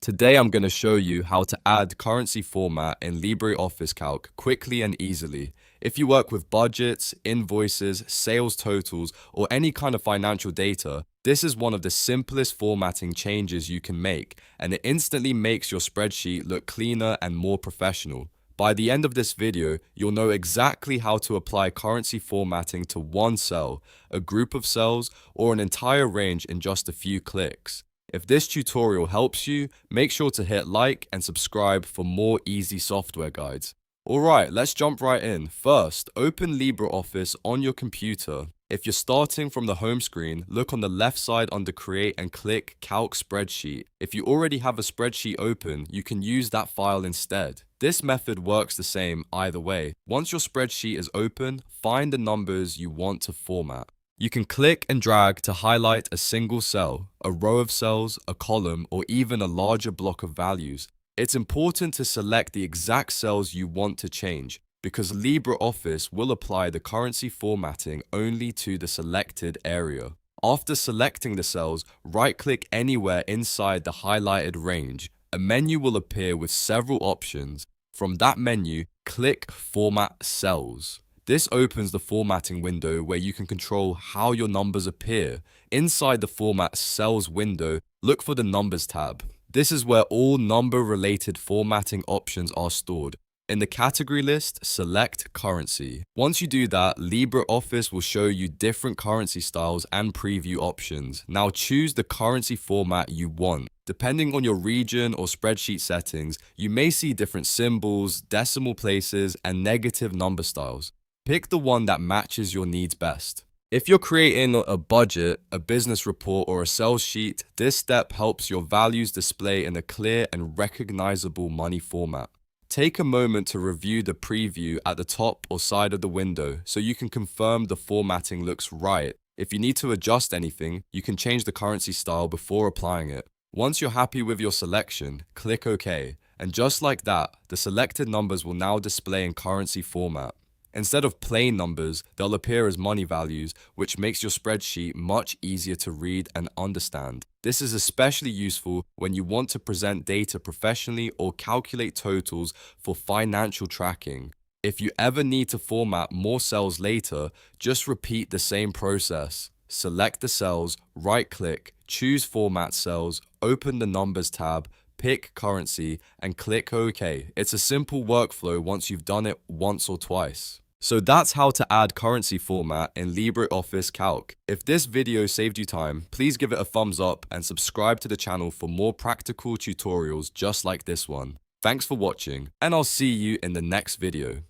Today I'm going to show you how to add currency format in LibreOffice Calc quickly and easily. If you work with budgets, invoices, sales totals, or any kind of financial data, this is one of the simplest formatting changes you can make, and it instantly makes your spreadsheet look cleaner and more professional. By the end of this video, you'll know exactly how to apply currency formatting to one cell, a group of cells, or an entire range in just a few clicks. If this tutorial helps you, make sure to hit like and subscribe for more easy software guides. Alright, let's jump right in. First, open LibreOffice on your computer. If you're starting from the home screen, look on the left side under Create and click Calc Spreadsheet. If you already have a spreadsheet open, you can use that file instead. This method works the same either way. Once your spreadsheet is open, find the numbers you want to format. You can click and drag to highlight a single cell, a row of cells, a column, or even a larger block of values. It's important to select the exact cells you want to change, because LibreOffice will apply the currency formatting only to the selected area. After selecting the cells, right-click anywhere inside the highlighted range. A menu will appear with several options. From that menu, click Format Cells. This opens the formatting window where you can control how your numbers appear. Inside the Format Cells window, look for the Numbers tab. This is where all number-related formatting options are stored. In the category list, select Currency. Once you do that, LibreOffice will show you different currency styles and preview options. Now choose the currency format you want. Depending on your region or spreadsheet settings, you may see different symbols, decimal places, and negative number styles. Pick the one that matches your needs best. If you're creating a budget, a business report, or a sales sheet, this step helps your values display in a clear and recognizable money format. Take a moment to review the preview at the top or side of the window so you can confirm the formatting looks right. If you need to adjust anything, you can change the currency style before applying it. Once you're happy with your selection, click OK. And just like that, the selected numbers will now display in currency format. Instead of plain numbers, they'll appear as money values, which makes your spreadsheet much easier to read and understand. This is especially useful when you want to present data professionally or calculate totals for financial tracking. If you ever need to format more cells later, just repeat the same process. Select the cells, right-click, choose Format Cells, open the Numbers tab, pick Currency, and click OK. It's a simple workflow once you've done it once or twice. So that's how to add currency format in LibreOffice Calc. If this video saved you time, please give it a thumbs up and subscribe to the channel for more practical tutorials just like this one. Thanks for watching, and I'll see you in the next video.